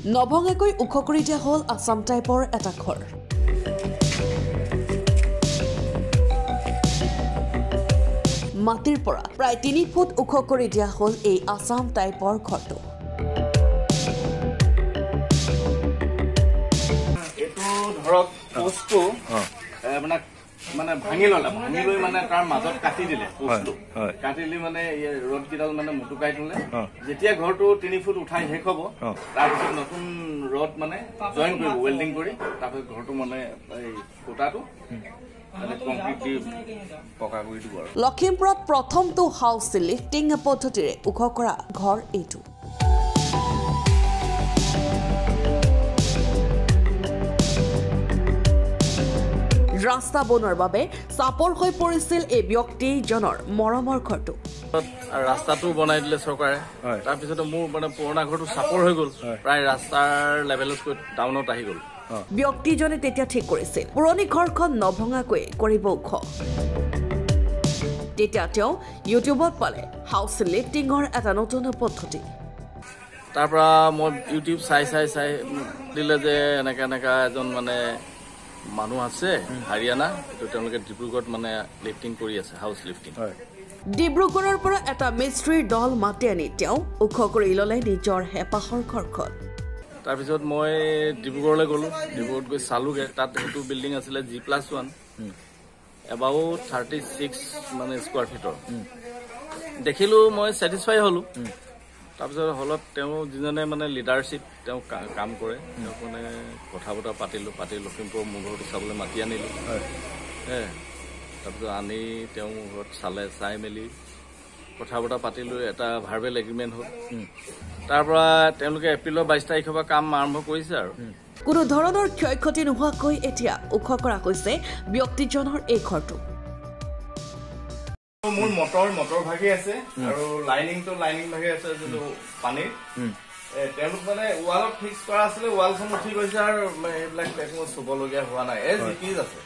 নভঙাকৈ ওখ কৰি দিয়া হ'ল আছাম টাইপৰ এটা ঘৰ। মাটিৰ পৰা প্ৰায় 3 ফুট ওখ কৰি দিয়া হ'ল এই আছাম টাইপৰ ঘৰটো। এইটো ধৰক পোষ্টটো মানে ভাঙি ললে, ভাঙি লৈ মানে তাৰ মাজত কাটি দিলে পোষ্টটো, কাটি দিলে মানে ৰড কেইডাল মানে মুটুকাই থলে। যেতিয়া ঘৰটো 3 ফুট উঠাই শেষ হ'ব, তাৰপিছত নতুন ৰড মানে জইন কৰিব, ৱেল্ডিং কৰি, তাৰপিছত ঘৰটো মানে এই খুঁটাটো লখিমপুৰত প্ৰথমটো হাউচ লিফটিং পদ্ধতিৰে ওখ কৰা ঘৰ এইটো। ৰাস্তা বনোৱাৰ বাবে চাপৰ হৈ পৰিছিল এই ব্যক্তিজনৰ মৰমৰ ঘৰটো। ৰাস্তাটো বনাই দিলে চৰকাৰে, তাৰপিছত মোৰ মানে পুৰণা ঘৰটো চাপৰ হৈ গ'ল, প্ৰায় ৰাস্তাৰ লেভেলতকৈ ডাউনত আহি গ'ল। ব্যক্তিজনে তেতিয়া ঠিক কৰিছিল পুৰণি ঘৰখন নভঙাকৈ কৰিব ওখ। তেতিয়া তেওঁ ইউটিউবত পালে হাউচ লিফটিঙৰ এটা নতুন পদ্ধতি। তাৰ পৰা মই ইউটিউব চাই দিলে যে এনেকা এজন মানে মানুহ আছে হাৰিয়ানা, এইটো তেওঁলোকে ডিব্ৰুগড়ত মানে লিফটিং কৰি আছে, হাউচ লিফটিং। ডিব্ৰুগড়ৰ পৰা এটা মিস্ত্ৰীৰ দল মাতি আনি তেওঁ ওখ কৰি ল'লে নিজৰ হেঁপাহৰ ঘৰখন। তাৰপিছত মই ডিব্ৰুগড়লৈ গ'লো, ডিব্ৰুগড়ত গৈ চালোগে, তাত সেইটো বিল্ডিং আছিলে G+1, এবাউট 36 মানে স্কোৱাৰ ফিটৰ। দেখিলো, মই ছেটিছফাই হলো। তাৰপিছত হলত তেওঁ যিজনে মানে লিডাৰশ্বিপ তেওঁ কাম কৰে, তেওঁক মানে কথা বতৰা পাতি লখিমপুৰৰ মোৰ ঘৰটো চাবলৈ মাতি আনিলো। তাৰপিছত আনি তেওঁ মোৰ ঘৰত চাই মেলি কথা বতৰা পাতিলো, এটা ভাৰ্বেল এগ্ৰিমেণ্ট হ'ল। তাৰ পৰা তেওঁলোকে এপ্ৰিলৰ 22 তাৰিখৰ পৰা কাম আৰম্ভ কৰিছে আৰু। কোনো ধৰণৰ ক্ষয় ক্ষতি নোহোৱাকৈ এতিয়া ওখ কৰা হৈছে ব্যক্তিজনৰ এই ঘৰটো। মোৰ মটৰ ভাগি আছে আৰু লাইনিং ভাগি আছে যিটো পানীৰ। তেওঁলোক মানে ৱালত ফিক্স কৰা আছিলে, ৱালখনো ঠিক হৈছে আৰু এইবিলাক একো চুবলগীয়া হোৱা নাই, এজ ইট ইজ আছে।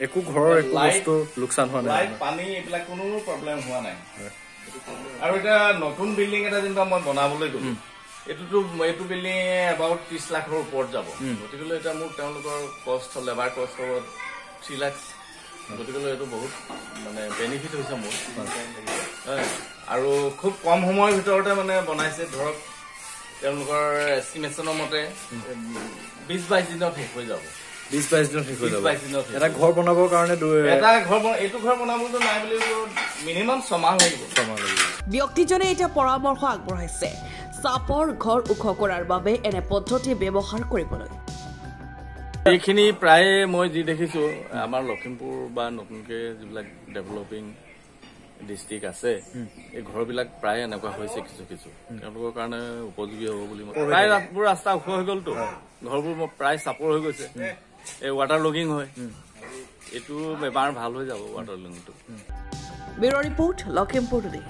একো ঘৰৰ একো বস্তু লোকচান হোৱা নাই, লাইট পানী এইবিলাক কোনো প্ৰব্লেম হোৱা নাই। আৰু এতিয়া নতুন বিল্ডিং এটা যেনিবা মই বনাবলৈ গলো, এইটো বিল্ডিং এবাউট 30 লাখৰ ওপৰত যাব। গতিকে এতিয়া মোৰ তেওঁলোকৰ কষ্ট, লেবাৰ কষ্ট 3 লাখ। গতিকে এইটো বহুত মানে বেনিফিট হৈছে মোৰ। আৰু খুব কম সময়ৰ ভিতৰতে মানে বনাইছে, ধৰক তেওঁলোকৰ এষ্টিমেশ্যনৰ মতে 20-22 দিনত শেষ হৈ যাব। 20-22 দিনত শেষ হৈ যাব। এটা ঘৰ বনাবৰ কাৰণে এইটো ঘৰ বনাবতো নাই বুলি মিনিমাম 6 মাহ লাগিব। ব্যক্তিজনে এতিয়া পৰামৰ্শ আগবঢ়াইছে চাপৰ ঘৰ ওখ কৰাৰ বাবে এনে পদ্ধতি ব্যৱহাৰ কৰিবলৈ। এইখিনি প্ৰায় মই যি দেখিছো আমাৰ লখিমপুৰ বা নতুনকে যিবিলাক ডেভেলপিং ডিষ্ট্ৰিক্ট আছে, এই ঘৰবিলাক প্ৰায় এনেকুৱা হৈছে কিছু তেওঁলোকৰ কাৰণে উপযোগী হ'ব বুলি। প্ৰায় ৰাস্তা ওখ হৈ গ'লতো, ঘৰবোৰ প্ৰায় চাপৰ হৈ গৈছে। এই ৱাটাৰ লগিং হয়, এইটো বেমাৰ ভাল হৈ যাব ৱাটাৰ লগিংটো। Bureau' report, Lakhimpur today.